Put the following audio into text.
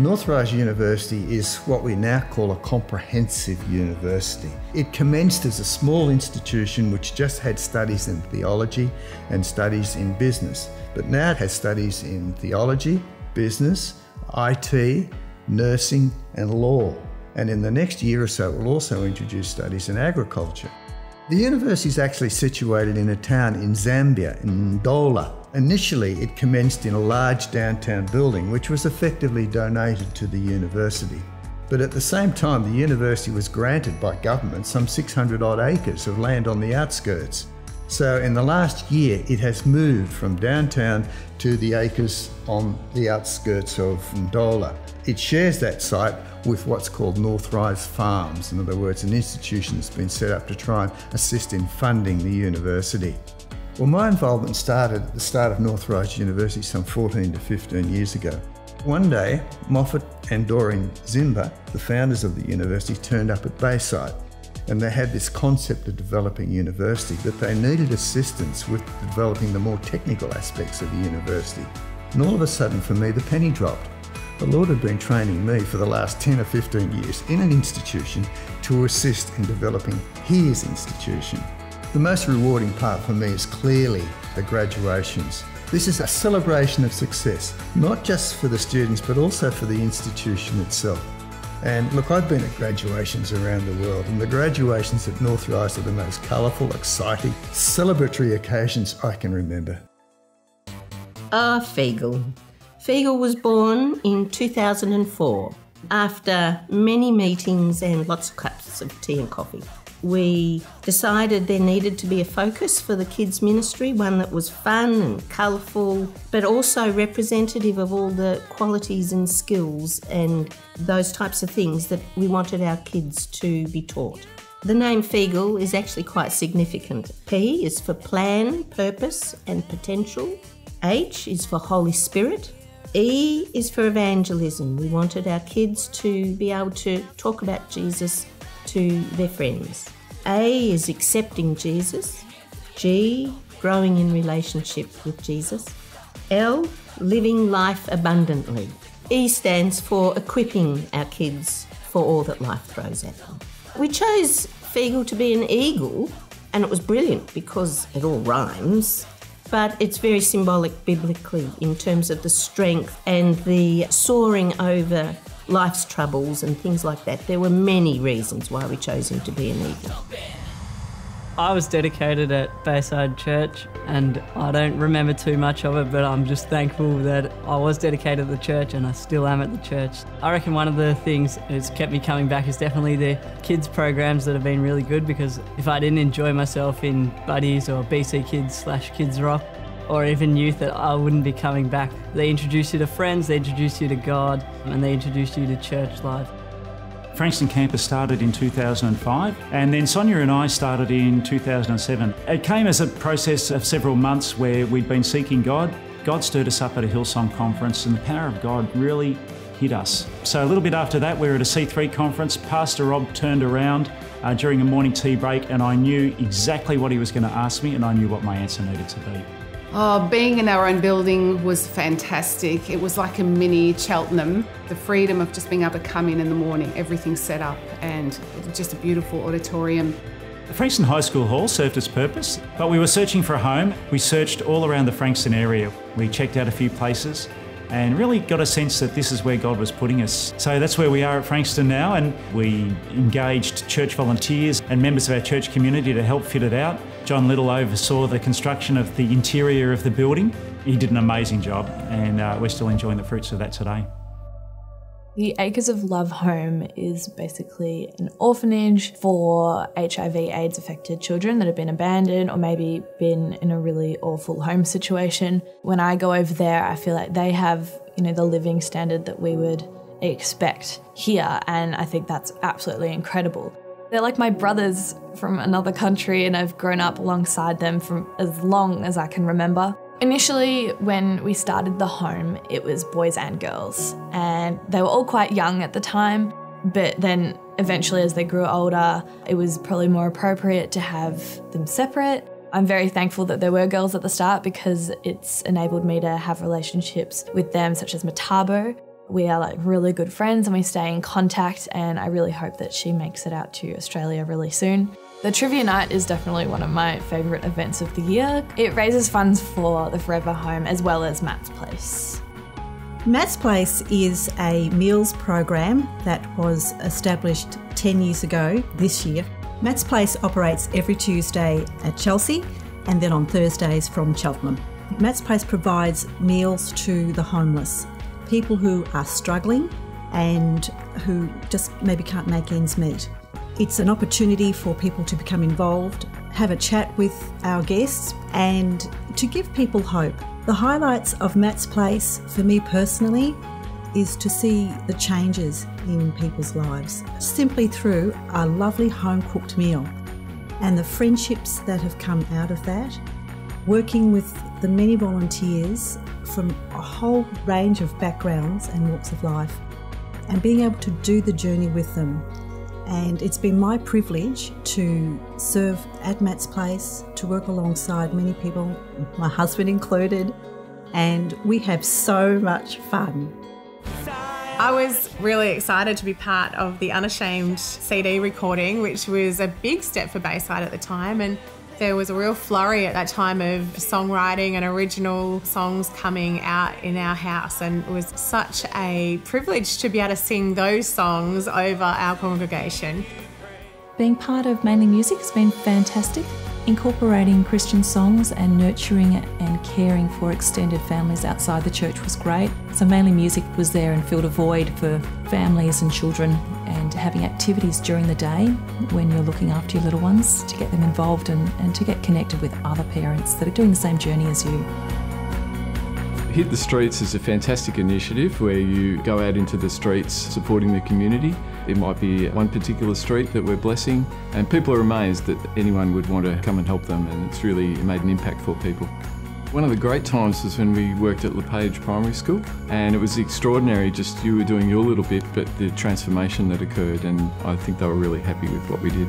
Northrise University is what we now call a comprehensive university. It commenced as a small institution which just had studies in theology and studies in business, but now it has studies in theology, business, IT, nursing and law. And in the next year or so, it will also introduce studies in agriculture. The university is actually situated in a town in Zambia, in Ndola. Initially, it commenced in a large downtown building, which was effectively donated to the university. But at the same time, the university was granted by government some 600 odd acres of land on the outskirts. So in the last year, it has moved from downtown to the acres on the outskirts of Ndola. It shares that site with what's called Northrise Farms. In other words, an institution that's been set up to try and assist in funding the university. Well, my involvement started at the start of Northrise University some 14 to 15 years ago. One day, Moffat and Doreen Zimba, the founders of the university, turned up at Bayside, and they had this concept of developing university, that they needed assistance with developing the more technical aspects of the university. And all of a sudden, for me, the penny dropped. The Lord had been training me for the last 10 or 15 years in an institution to assist in developing his institution. The most rewarding part for me is clearly the graduations. This is a celebration of success, not just for the students, but also for the institution itself. And look, I've been at graduations around the world, and the graduations at Northrise are the most colourful, exciting, celebratory occasions I can remember. Fiegel. Fiegel was born in 2004 after many meetings and lots of cups of tea and coffee. We decided there needed to be a focus for the kids' ministry, one that was fun and colourful, but also representative of all the qualities and skills and those types of things that we wanted our kids to be taught. The name Fiegel is actually quite significant. P is for plan, purpose and potential. H is for Holy Spirit. E is for evangelism. We wanted our kids to be able to talk about Jesus to their friends. A is accepting Jesus. G, growing in relationship with Jesus. L, living life abundantly. E stands for equipping our kids for all that life throws at them. We chose Fiegel to be an eagle, and it was brilliant because it all rhymes, but it's very symbolic biblically in terms of the strength and the soaring over life's troubles and things like that. There were many reasons why we chose him to be an eagle. I was dedicated at Bayside Church, and I don't remember too much of it, but I'm just thankful that I was dedicated at the church and I still am at the church. I reckon one of the things that's kept me coming back is definitely the kids programs that have been really good, because if I didn't enjoy myself in Buddies or BC Kids / Kids Rock, or even youth, that I wouldn't be coming back. They introduce you to friends, they introduce you to God, and they introduce you to church life. Frankston campus started in 2005, and then Sonia and I started in 2007. It came as a process of several months where we'd been seeking God. God stirred us up at a Hillsong conference, and the power of God really hit us. So a little bit after that, we were at a C3 conference. Pastor Rob turned around during a morning tea break, and I knew exactly what he was going to ask me, and I knew what my answer needed to be. Oh, being in our own building was fantastic. It was like a mini Cheltenham. The freedom of just being able to come in the morning, everything's set up, and just a beautiful auditorium. The Frankston High School Hall served its purpose, but we were searching for a home. We searched all around the Frankston area. We checked out a few places and really got a sense that this is where God was putting us. So that's where we are at Frankston now, and we engaged church volunteers and members of our church community to help fit it out. John Little oversaw the construction of the interior of the building. He did an amazing job, and we're still enjoying the fruits of that today. The Acres of Love Home is basically an orphanage for HIV/AIDS affected children that have been abandoned or maybe been in a really awful home situation. When I go over there, I feel like they have, the living standard that we would expect here, and I think that's absolutely incredible. They're like my brothers from another country, and I've grown up alongside them from as long as I can remember. Initially, when we started the home, it was boys and girls, and they were all quite young at the time, but then eventually as they grew older, it was probably more appropriate to have them separate. I'm very thankful that there were girls at the start because it's enabled me to have relationships with them, such as Matabo, We are like really good friends and we stay in contact, and I really hope that she makes it out to Australia really soon. The trivia night is definitely one of my favourite events of the year. It raises funds for the Forever Home as well as Matt's Place. Matt's Place is a meals program that was established 10 years ago this year. Matt's Place operates every Tuesday at Chelsea and then on Thursdays from Cheltenham. Matt's Place provides meals to the homeless, people who are struggling and who just maybe can't make ends meet. It's an opportunity for people to become involved, have a chat with our guests and to give people hope. The highlights of Matt's Place for me personally is to see the changes in people's lives simply through a lovely home-cooked meal and the friendships that have come out of that, working with the many volunteers from a whole range of backgrounds and walks of life and being able to do the journey with them. And it's been my privilege to serve at Matt's Place, to work alongside many people, my husband included, and we have so much fun. I was really excited to be part of the Unashamed CD recording, which was a big step for Bayside at the time, and there was a real flurry at that time of songwriting and original songs coming out in our house, and it was such a privilege to be able to sing those songs over our congregation. Being part of Mainly Music has been fantastic. Incorporating Christian songs and nurturing and caring for extended families outside the church was great. So Mainly Music was there and filled a void for families and children, and having activities during the day when you're looking after your little ones to get them involved and to get connected with other parents that are doing the same journey as you. Hit the Streets is a fantastic initiative where you go out into the streets supporting the community. It might be one particular street that we're blessing, and people are amazed that anyone would want to come and help them, and it's really made an impact for people. One of the great times was when we worked at LePage Primary School, and it was extraordinary, just you were doing your little bit, but the transformation that occurred, and I think they were really happy with what we did.